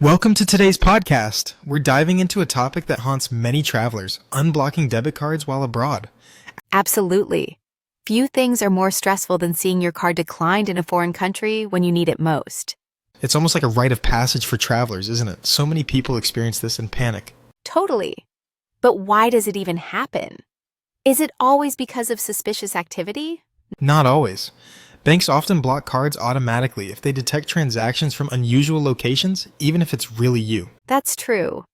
Welcome to today's podcast. We're diving into a topic that haunts many travelers, unblocking debit cards while abroad. Absolutely. Few things are more stressful than seeing your card declined in a foreign country when you need it most. It's almost like a rite of passage for travelers, isn't it? So many people experience this and panic. Totally. But why does it even happen? Is it always because of suspicious activity? Not always. Banks often block cards automatically if they detect transactions from unusual locations, even if it's really you. That's true.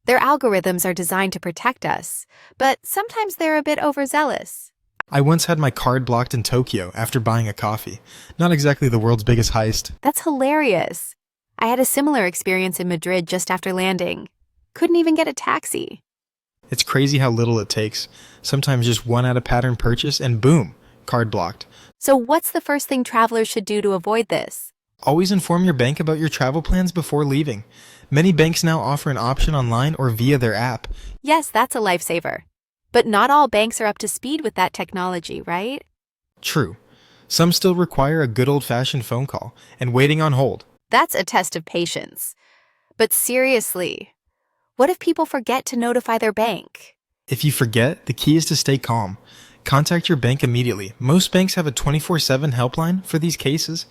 Their algorithms are designed to protect us, but sometimes they're a bit overzealous. I once had my card blocked in Tokyo after buying a coffee. Not exactly the world's biggest heist. That's hilarious. I had a similar experience in Madrid just after landing. Couldn't even get a taxi. It's crazy how little it takes. Sometimes just one out of pattern purchase and boom, card blocked. So what's the first thing travelers should do to avoid this? Always inform your bank about your travel plans before leaving. Many banks now offer an option online or via their app. Yes, that's a lifesaver. But not all banks are up to speed with that technology, right? True. Some still require a good old-fashioned phone call and waiting on hold. That's a test of patience. But seriously, what if people forget to notify their bank? If you forget, the key is to stay calm. Contact your bank immediately. Most banks have a 24/7 helpline for these cases.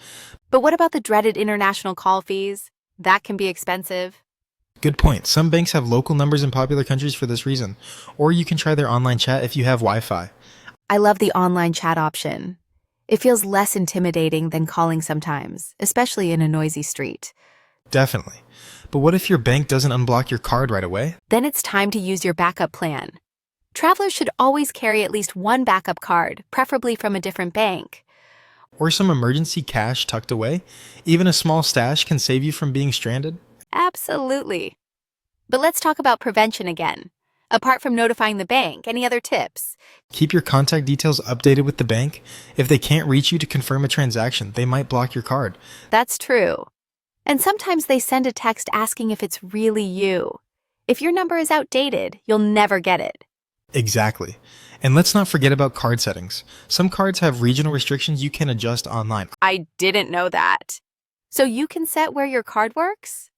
But what about the dreaded international call fees? That can be expensive. Good point. Some banks have local numbers in popular countries for this reason. Or you can try their online chat if you have Wi-Fi. I love the online chat option. It feels less intimidating than calling sometimes, especially in a noisy street. Definitely. But what if your bank doesn't unblock your card right away? Then it's time to use your backup plan. Travelers should always carry at least one backup card, preferably from a different bank. Or some emergency cash tucked away? Even a small stash can save you from being stranded? Absolutely. But let's talk about prevention again. Apart from notifying the bank, any other tips? Keep your contact details updated with the bank. If they can't reach you to confirm a transaction, they might block your card. That's true. And sometimes they send a text asking if it's really you. If your number is outdated, you'll never get it. Exactly. And let's not forget about card settings. Some cards have regional restrictions you can adjust online. I didn't know that. So you can set where your card works?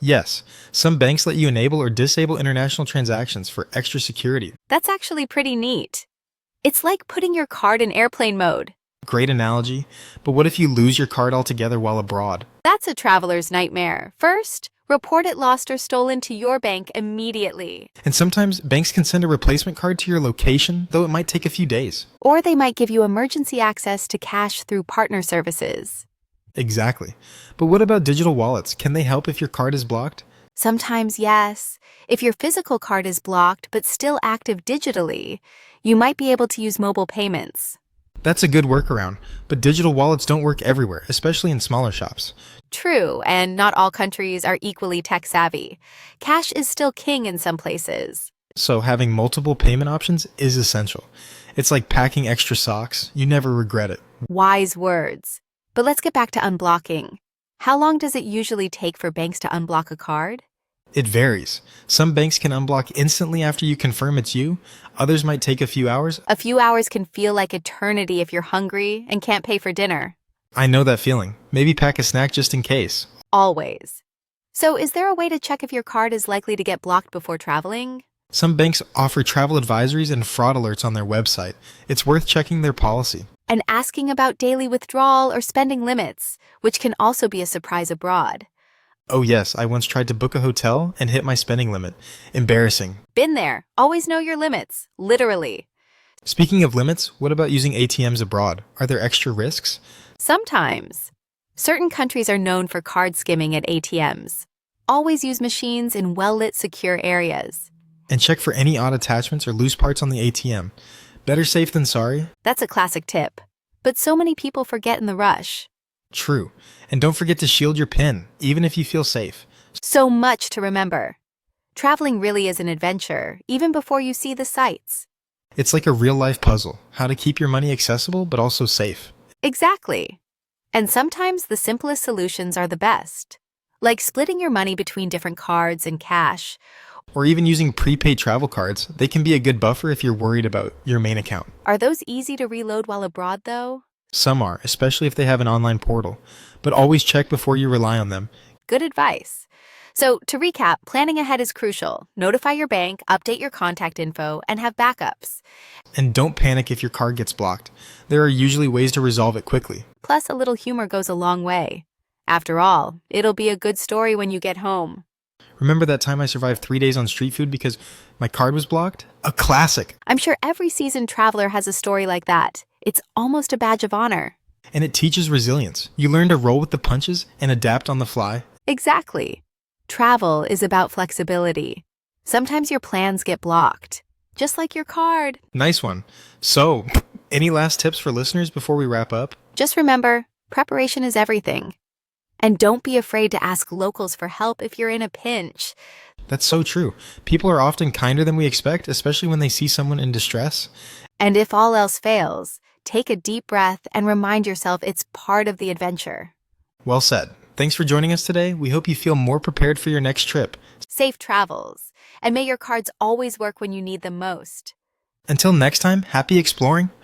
Yes, some banks let you enable or disable international transactions for extra security. That's actually pretty neat. It's like putting your card in airplane mode. Great analogy, but what if you lose your card altogether while abroad? That's a traveler's nightmare. First, report it lost or stolen to your bank immediately. And sometimes banks can send a replacement card to your location, though it might take a few days. Or they might give you emergency access to cash through partner services. Exactly. But what about digital wallets? Can they help if your card is blocked? Sometimes, yes. If your physical card is blocked but still active digitally, you might be able to use mobile payments. That's a good workaround, but digital wallets don't work everywhere, especially in smaller shops. True, and not all countries are equally tech-savvy. Cash is still king in some places. So having multiple payment options is essential. It's like packing extra socks. You never regret it. Wise words. But let's get back to unblocking. How long does it usually take for banks to unblock a card? It varies. Some banks can unblock instantly after you confirm it's you. Others might take a few hours. A few hours can feel like eternity if you're hungry and can't pay for dinner. I know that feeling. Maybe pack a snack just in case. Always. So is there a way to check if your card is likely to get blocked before traveling? Some banks offer travel advisories and fraud alerts on their website. It's worth checking their policy. And asking about daily withdrawal or spending limits, which can also be a surprise abroad. Oh yes, I once tried to book a hotel and hit my spending limit. Embarrassing. Been there. Always know your limits. Literally. Speaking of limits, what about using ATMs abroad? Are there extra risks? Sometimes. Certain countries are known for card skimming at ATMs. Always use machines in well-lit, secure areas. And check for any odd attachments or loose parts on the ATM. Better safe than sorry. That's a classic tip. But so many people forget in the rush. True. And don't forget to shield your PIN, even if you feel safe. So much to remember. Traveling really is an adventure, even before you see the sights. It's like a real-life puzzle. How to keep your money accessible, but also safe. Exactly. And sometimes the simplest solutions are the best. Like splitting your money between different cards and cash. Or even using prepaid travel cards. They can be a good buffer if you're worried about your main account. Are those easy to reload while abroad, though? Some are, especially if they have an online portal. But always check before you rely on them. Good advice. So, to recap, planning ahead is crucial. Notify your bank, update your contact info, and have backups. And don't panic if your card gets blocked. There are usually ways to resolve it quickly. Plus, a little humor goes a long way. After all, it'll be a good story when you get home. Remember that time I survived 3 days on street food because my card was blocked? A classic. I'm sure every seasoned traveler has a story like that. It's almost a badge of honor. And it teaches resilience. You learn to roll with the punches and adapt on the fly. Exactly. Travel is about flexibility. Sometimes your plans get blocked, just like your card. Nice one. So, any last tips for listeners before we wrap up? Just remember, preparation is everything. And don't be afraid to ask locals for help if you're in a pinch. That's so true. People are often kinder than we expect, especially when they see someone in distress. And if all else fails, take a deep breath and remind yourself it's part of the adventure. Well said. Thanks for joining us today. We hope you feel more prepared for your next trip. Safe travels, and may your cards always work when you need them most. Until next time, happy exploring.